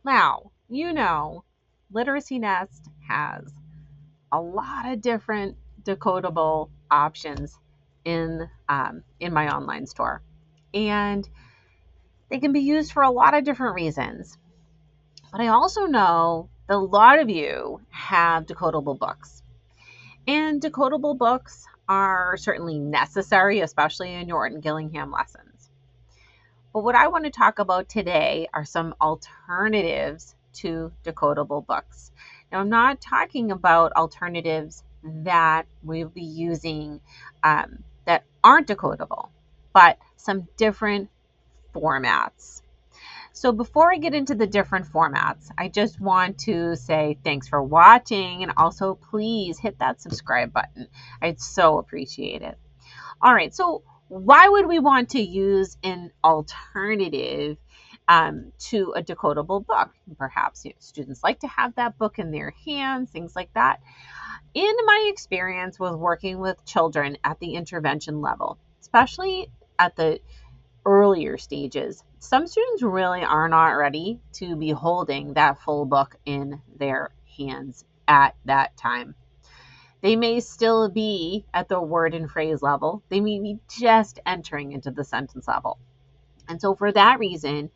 Now, Literacy Nest has a lot of different decodable options in my online store, and they can be used for a lot of different reasons. But I also know that a lot of you have decodable books, and decodable books are certainly necessary, especially in your Orton-Gillingham lessons. But what I want to talk about today are some alternatives to decodable books. Now, I'm not talking about alternatives that we'll be using that aren't decodable, but some different formats. So, before I get into the different formats, I just want to say thanks for watching, and also please hit that subscribe button. I'd so appreciate it. All right, so why would we want to use an alternative to a decodable book? Perhaps students like to have that book in their hands, things like that. In my experience with working with children at the intervention level, especially at the earlier stages, some students really are not ready to be holding that full book in their hands at that time. They may still be at the word and phrase level. They may be just entering into the sentence level. And so, for that reason,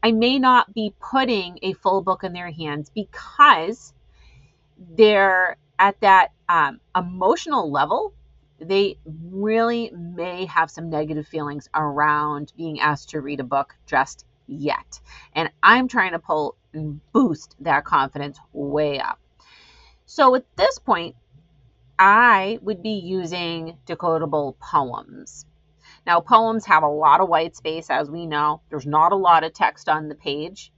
I may not be putting a full book in their hands because they're at that emotional level. They really may have some negative feelings around being asked to read a book just yet. And I'm trying to pull and boost that confidence way up. So, at this point, I would be using decodable poems. Now, poems have a lot of white space, as we know. There's not a lot of text on the page.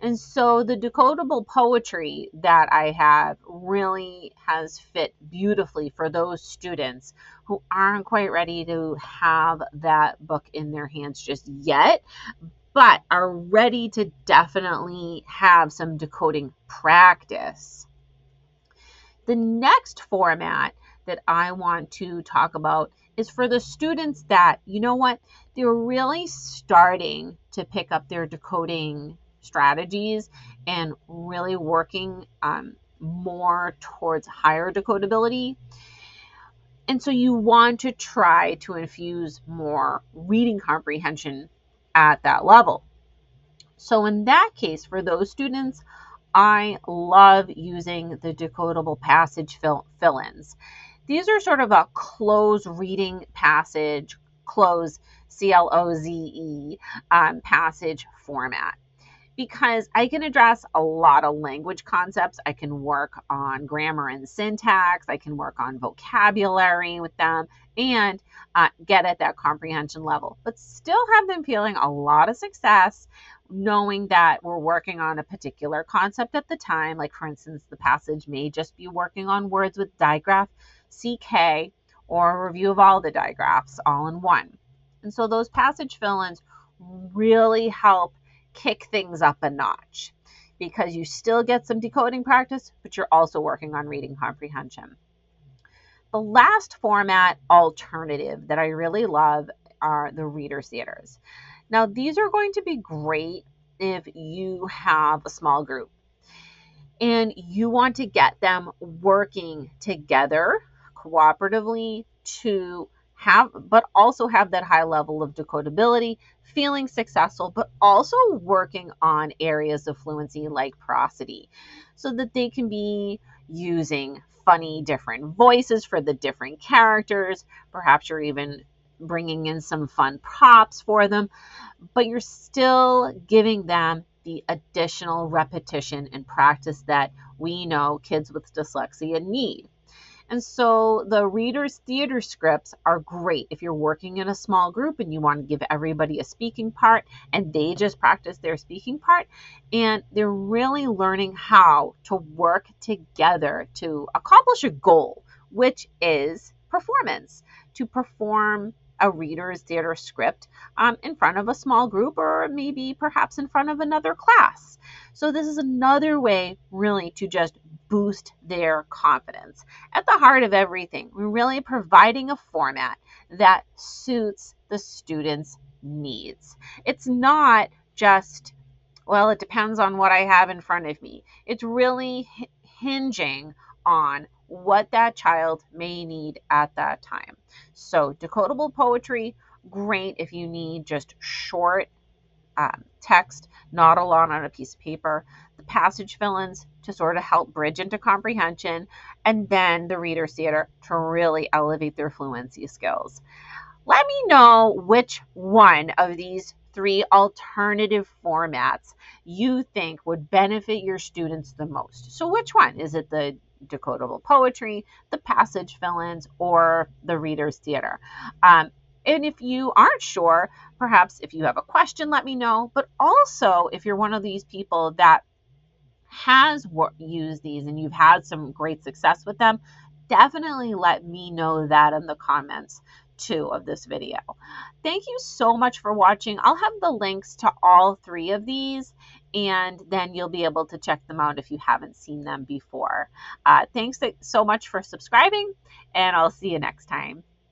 And so the decodable poetry that I have really has fit beautifully for those students who aren't quite ready to have that book in their hands just yet, but are ready to definitely have some decoding practice. The next format that I want to talk about is for the students that, they're really starting to pick up their decoding strategies and really working more towards higher decodability. And so you want to try to infuse more reading comprehension at that level. So in that case, for those students, I love using the decodable passage fill-ins. These are sort of a cloze reading passage, cloze, C-L-O-Z-E, passage format, because I can address a lot of language concepts. I can work on grammar and syntax. I can work on vocabulary with them and get at that comprehension level, but still have them feeling a lot of success knowing that we're working on a particular concept at the time. Like, for instance, the passage may just be working on words with digraph CK or a review of all the digraphs all in one. And so those passage fill-ins really help kick things up a notch because you still get some decoding practice, but you're also working on reading comprehension. The last format alternative that I really love are the reader's theaters. Now, these are going to be great if you have a small group and you want to get them working together cooperatively to have, but also have that high level of decodability, feeling successful, but also working on areas of fluency like prosody so that they can be using funny different voices for the different characters. Perhaps you're even bringing in some fun props for them, but you're still giving them the additional repetition and practice that we know kids with dyslexia need. And so the reader's theater scripts are great if you're working in a small group and you want to give everybody a speaking part and they just practice their speaking part, and they're really learning how to work together to accomplish a goal, which is performance, to perform a reader's theater script in front of a small group or maybe perhaps in front of another class. So this is another way really to just boost their confidence. At the heart of everything, we're really providing a format that suits the student's needs. It's not just Well, it depends on what I have in front of me. It's really hinging on what that child may need at that time. So, decodable poetry, great if you need just short text, not a lot on a piece of paper. The passage fill ins to sort of help bridge into comprehension, and then the reader's theater to really elevate their fluency skills. Let me know which one of these three alternative formats you think would benefit your students the most. So, which one? Is it the decodable poetry, the passage fill ins, or the reader's theater? And if you aren't sure, perhaps if you have a question, let me know. But also, if you're one of these people that has used these and you've had some great success with them, definitely let me know that in the comments too of this video. Thank you so much for watching. I'll have the links to all three of these, and then you'll be able to check them out if you haven't seen them before. Thanks so much for subscribing, and I'll see you next time.